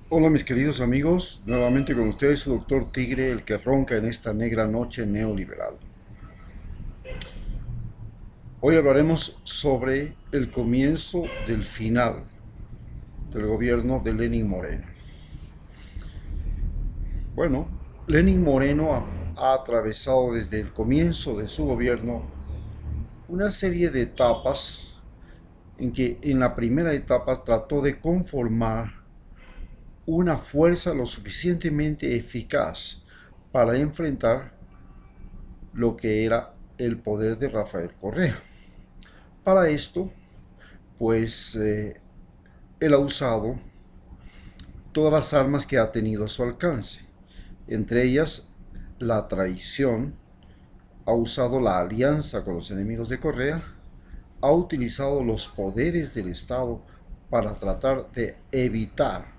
Hola mis queridos amigos, nuevamente con ustedes su doctor Tigre, el que ronca en esta negra noche neoliberal. Hoy hablaremos sobre el comienzo del final del gobierno de Lenín Moreno. Bueno, Lenín Moreno ha atravesado desde el comienzo de su gobierno una serie de etapas en que en la primera etapa trató de conformar una fuerza lo suficientemente eficaz para enfrentar lo que era el poder de Rafael Correa. Para esto, pues él ha usado todas las armas que ha tenido a su alcance, entre ellas la traición, ha usado la alianza con los enemigos de Correa, ha utilizado los poderes del Estado para tratar de evitar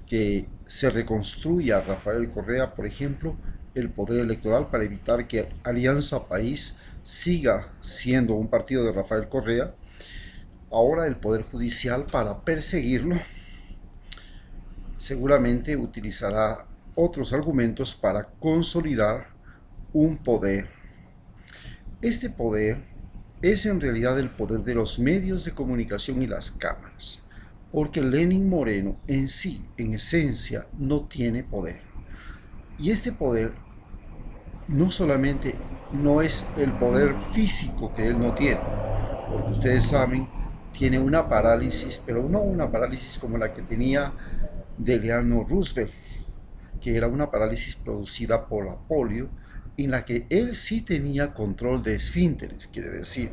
que se reconstruya Rafael Correa, por ejemplo, el poder electoral para evitar que Alianza País siga siendo un partido de Rafael Correa. Ahora el Poder Judicial, para perseguirlo, seguramente utilizará otros argumentos para consolidar un poder. Este poder es en realidad el poder de los medios de comunicación y las cámaras, porque Lenín Moreno en sí, en esencia, no tiene poder. Y este poder no solamente no es el poder físico que él no tiene, porque ustedes saben, tiene una parálisis, pero no una parálisis como la que tenía Delano Roosevelt, que era una parálisis producida por la polio, en la que él sí tenía control de esfínteres, quiere decir,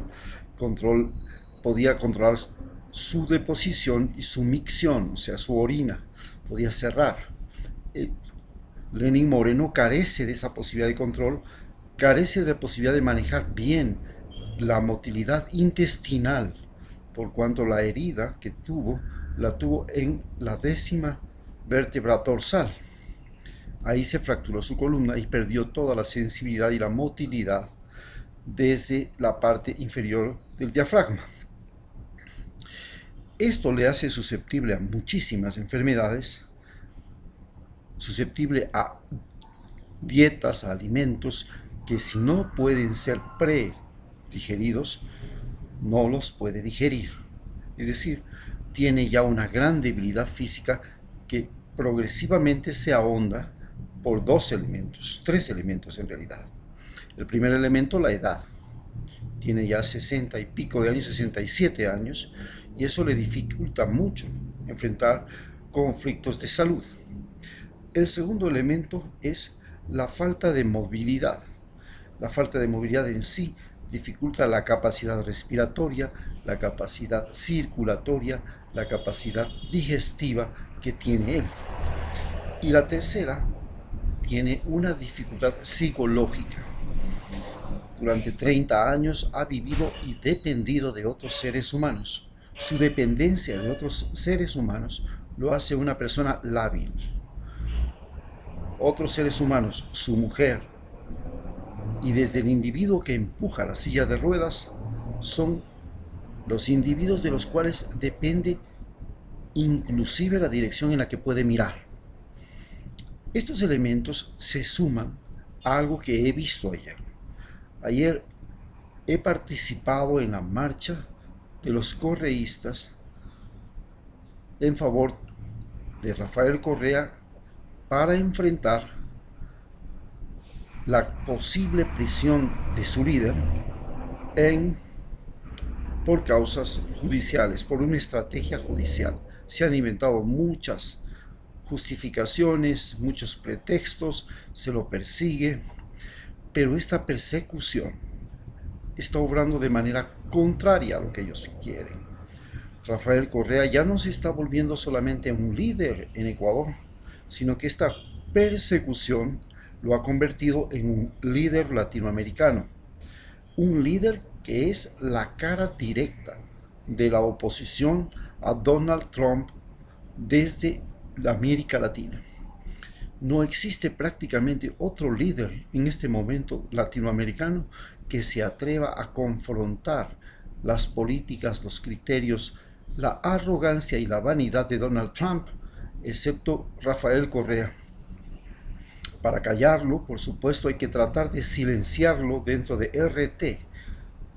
podía controlar su deposición y su micción, o sea, su orina, podía cerrar. Lenín Moreno carece de esa posibilidad de control, carece de la posibilidad de manejar bien la motilidad intestinal, por cuanto la herida que tuvo la tuvo en la 10ª vértebra dorsal. Ahí se fracturó su columna y perdió toda la sensibilidad y la motilidad desde la parte inferior del diafragma. Esto le hace susceptible a muchísimas enfermedades, susceptible a dietas, a alimentos que si no pueden ser predigeridos, no los puede digerir. Es decir, tiene ya una gran debilidad física que progresivamente se ahonda por dos elementos, tres elementos en realidad. El primer elemento, la edad. Tiene ya 60 y pico de años, 67 años, y eso le dificulta mucho enfrentar conflictos de salud. El segundo elemento es la falta de movilidad. La falta de movilidad en sí dificulta la capacidad respiratoria, la capacidad circulatoria, la capacidad digestiva que tiene él. Y la tercera, tiene una dificultad psicológica. Durante 30 años ha vivido y dependido de otros seres humanos. Su dependencia de otros seres humanos lo hace una persona lábil. Otros seres humanos, su mujer, y desde el individuo que empuja la silla de ruedas, son los individuos de los cuales depende inclusive la dirección en la que puede mirar. Estos elementos se suman a algo que he visto ayer. Ayer he participado en la marcha de los correístas en favor de Rafael Correa para enfrentar la posible prisión de su líder por causas judiciales, por una estrategia judicial. Se han inventado muchas justificaciones, muchos pretextos, se lo persigue, pero esta persecución está obrando de manera contraria a lo que ellos quieren. Rafael Correa ya no se está volviendo solamente un líder en Ecuador, sino que esta persecución lo ha convertido en un líder latinoamericano, un líder que es la cara directa de la oposición a Donald Trump desde la América Latina. No existe prácticamente otro líder en este momento latinoamericano que se atreva a confrontar las políticas, los criterios, la arrogancia y la vanidad de Donald Trump excepto Rafael Correa. Para callarlo, por supuesto, hay que tratar de silenciarlo dentro de RT,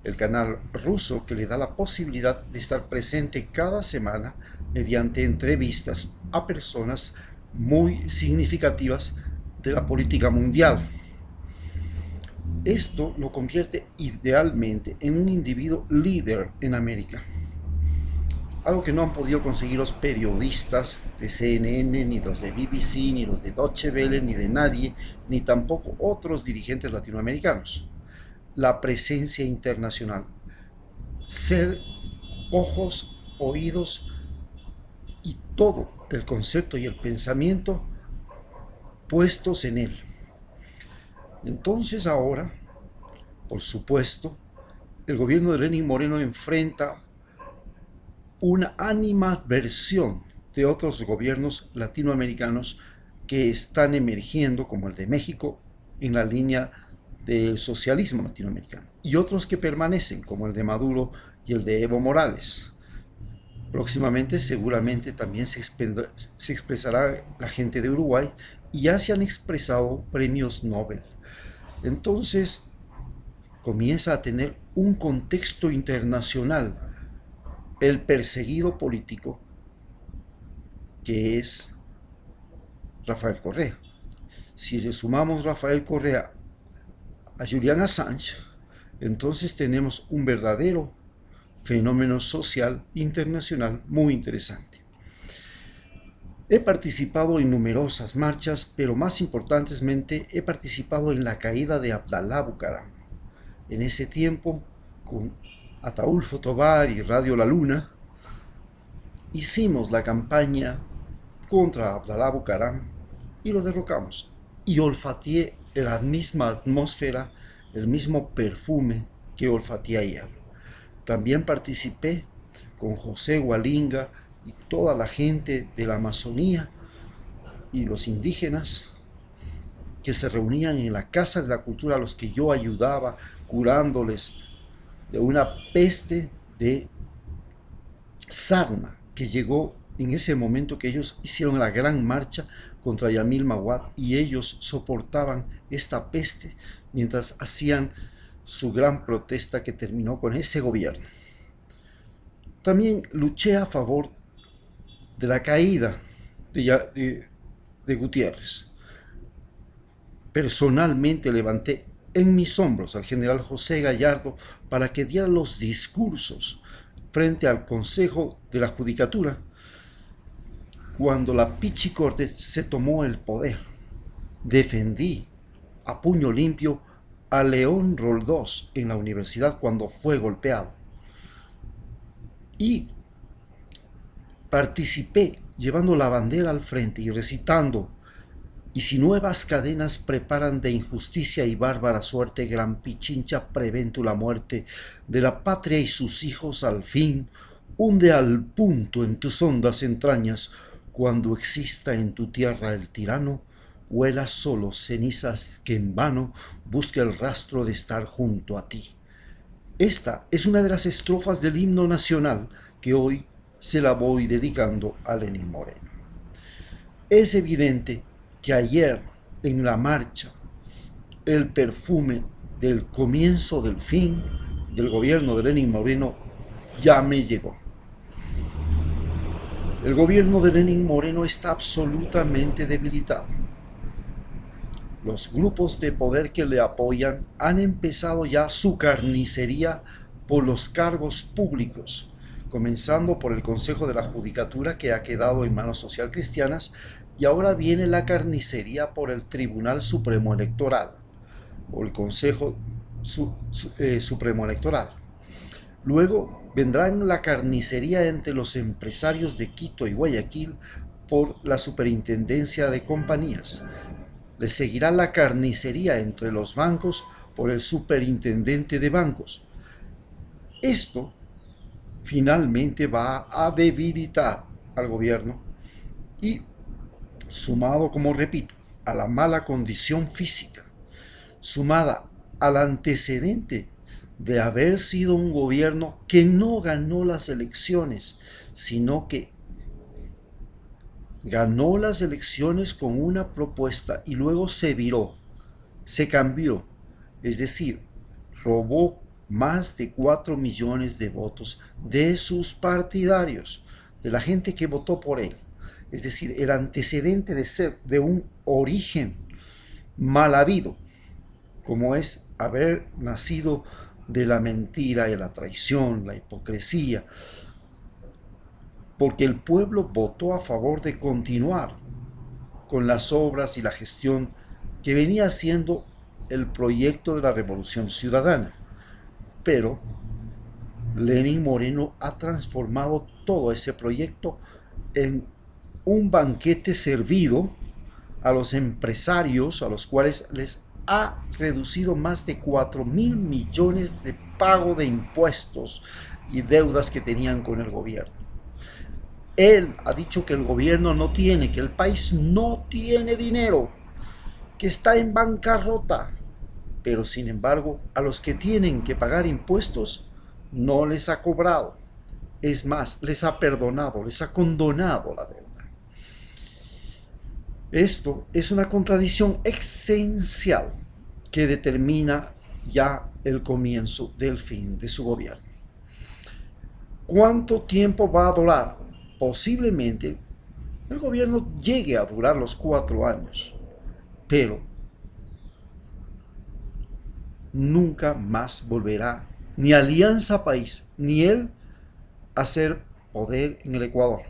el canal ruso que le da la posibilidad de estar presente cada semana mediante entrevistas a personas muy significativas de la política mundial. Esto lo convierte idealmente en un individuo líder en América, algo que no han podido conseguir los periodistas de CNN, ni los de BBC, ni los de Deutsche Welle, ni de nadie, ni tampoco otros dirigentes latinoamericanos. La presencia internacional, ser ojos, oídos y todo el concepto y el pensamiento puestos en él. Entonces ahora, por supuesto, el gobierno de Lenín Moreno enfrenta una animadversión de otros gobiernos latinoamericanos que están emergiendo, como el de México, en la línea del socialismo latinoamericano, y otros que permanecen, como el de Maduro y el de Evo Morales. Próximamente seguramente también se expresará la gente de Uruguay, y ya se han expresado premios Nobel. Entonces comienza a tener un contexto internacional el perseguido político que es Rafael Correa. Si le sumamos Rafael Correa a Julian Assange, entonces tenemos un verdadero fenómeno social internacional muy interesante. He participado en numerosas marchas, pero más importantemente he participado en la caída de Abdalá Bucaram. En ese tiempo, con Ataúlfo Tobar y Radio La Luna, hicimos la campaña contra Abdalá Bucaram y lo derrocamos. Y olfateé la misma atmósfera, el mismo perfume que olfateé ayer. También participé con José Hualinga y toda la gente de la Amazonía y los indígenas que se reunían en la Casa de la Cultura, a los que yo ayudaba curándoles de una peste de sarna que llegó en ese momento que ellos hicieron la gran marcha contra Yamil Maguad, y ellos soportaban esta peste mientras hacían su gran protesta que terminó con ese gobierno. También luché a favor de la caída de Gutiérrez. Personalmente levanté en mis hombros al general José Gallardo para que diera los discursos frente al Consejo de la Judicatura cuando la Pichicorte se tomó el poder. Defendí a puño limpio a León Roldós en la universidad cuando fue golpeado. Y participé llevando la bandera al frente y recitando: y si nuevas cadenas preparan de injusticia y bárbara suerte, gran Pichincha prevento la muerte de la patria y sus hijos al fin, hunde al punto en tus hondas entrañas, cuando exista en tu tierra el tirano, huela solo cenizas que en vano busca el rastro de estar junto a ti. Esta es una de las estrofas del himno nacional que hoy se la voy dedicando a Lenín Moreno. Es evidente que ayer en la marcha el perfume del comienzo del fin del gobierno de Lenín Moreno ya me llegó. El gobierno de Lenín Moreno está absolutamente debilitado. Los grupos de poder que le apoyan han empezado ya su carnicería por los cargos públicos, comenzando por el Consejo de la Judicatura, que ha quedado en manos socialcristianas, y ahora viene la carnicería por el Tribunal Supremo Electoral, o el Consejo Supremo Electoral. Luego vendrán la carnicería entre los empresarios de Quito y Guayaquil por la Superintendencia de Compañías. Le seguirá la carnicería entre los bancos por el Superintendente de Bancos. Esto finalmente va a debilitar al gobierno y, sumado, como repito, a la mala condición física, sumada al antecedente de haber sido un gobierno que no ganó las elecciones, sino que ganó las elecciones con una propuesta y luego se viró, se cambió, es decir, robó más de 4 millones de votos de sus partidarios, de la gente que votó por él. Es decir, el antecedente de ser de un origen mal habido, como es haber nacido de la mentira y la traición, la hipocresía, porque el pueblo votó a favor de continuar con las obras y la gestión que venía haciendo el proyecto de la Revolución Ciudadana. Pero Lenín Moreno ha transformado todo ese proyecto en un banquete servido a los empresarios, a los cuales les ha reducido más de 4.000 millones de pago de impuestos y deudas que tenían con el gobierno. Él ha dicho que el gobierno no tiene, que el país no tiene dinero, que está en bancarrota, pero sin embargo a los que tienen que pagar impuestos no les ha cobrado. Es más, les ha perdonado, les ha condonado la deuda. Esto es una contradicción esencial que determina ya el comienzo del fin de su gobierno. ¿Cuánto tiempo va a durar? Posiblemente el gobierno llegue a durar los 4 años, pero nunca más volverá ni Alianza País, ni él a ser poder en el Ecuador,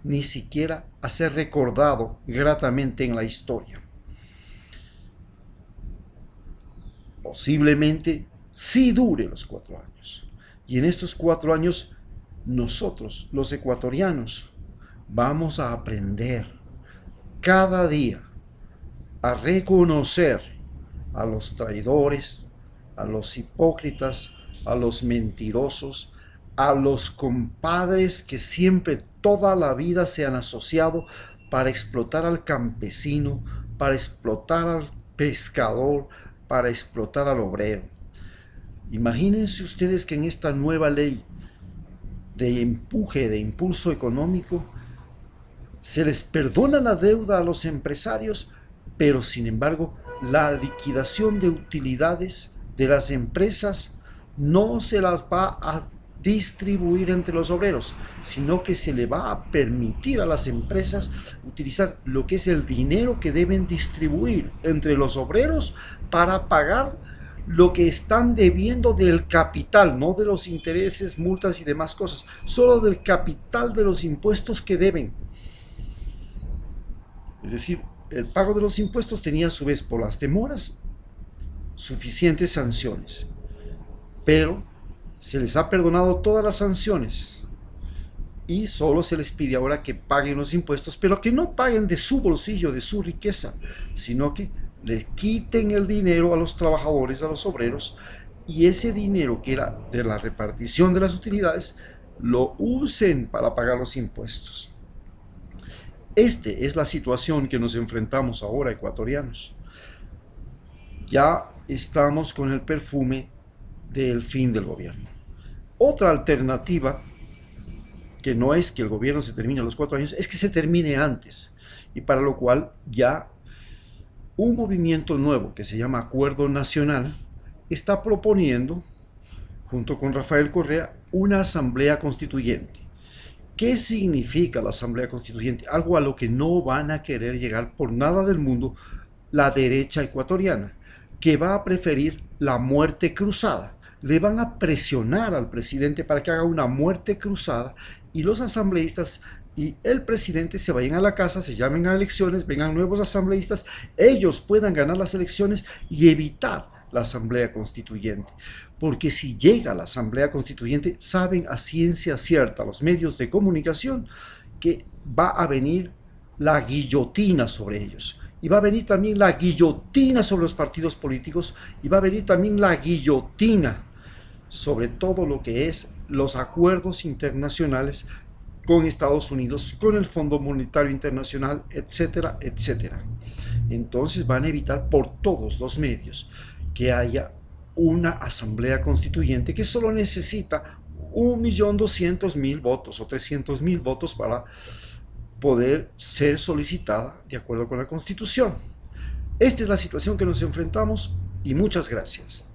ni siquiera a ser recordado gratamente en la historia. Posiblemente sí dure los 4 años. Y en estos 4 años, nosotros, los ecuatorianos, vamos a aprender cada día a reconocer a los traidores, a los hipócritas, a los mentirosos, a los compadres que siempre toda la vida se han asociado para explotar al campesino, para explotar al pescador, para explotar al obrero. Imagínense ustedes que en esta nueva ley de empuje, de impulso económico, se les perdona la deuda a los empresarios, pero sin embargo la liquidación de utilidades de las empresas no se las va a distribuir entre los obreros, sino que se le va a permitir a las empresas utilizar lo que es el dinero que deben distribuir entre los obreros para pagar lo que están debiendo del capital, no de los intereses, multas y demás cosas, solo del capital de los impuestos que deben. Es decir, el pago de los impuestos tenía a su vez por las demoras suficientes sanciones, pero se les ha perdonado todas las sanciones y solo se les pide ahora que paguen los impuestos, pero que no paguen de su bolsillo, de su riqueza, sino que le quiten el dinero a los trabajadores, a los obreros, y ese dinero que era de la repartición de las utilidades lo usen para pagar los impuestos. Esta es la situación que nos enfrentamos ahora, ecuatorianos. Ya estamos con el perfume del fin del gobierno. Otra alternativa, que no es que el gobierno se termine a los 4 años, es que se termine antes, y para lo cual ya un movimiento nuevo que se llama Acuerdo Nacional está proponiendo, junto con Rafael Correa, una asamblea constituyente. ¿Qué significa la asamblea constituyente? Algo a lo que no van a querer llegar por nada del mundo la derecha ecuatoriana, que va a preferir la muerte cruzada. Le van a presionar al presidente para que haga una muerte cruzada y los asambleístas y el presidente se vayan a la casa, se llamen a elecciones, vengan nuevos asambleístas, ellos puedan ganar las elecciones y evitar la asamblea constituyente. Porque si llega la asamblea constituyente, saben a ciencia cierta los medios de comunicación que va a venir la guillotina sobre ellos. Y va a venir también la guillotina sobre los partidos políticos y va a venir también la guillotina sobre todo lo que es los acuerdos internacionales con Estados Unidos, con el Fondo Monetario Internacional, etcétera, etcétera. Entonces van a evitar por todos los medios que haya una asamblea constituyente que solo necesita 1.200.000 votos o 300.000 votos para poder ser solicitada de acuerdo con la Constitución. Esta es la situación que nos enfrentamos y muchas gracias.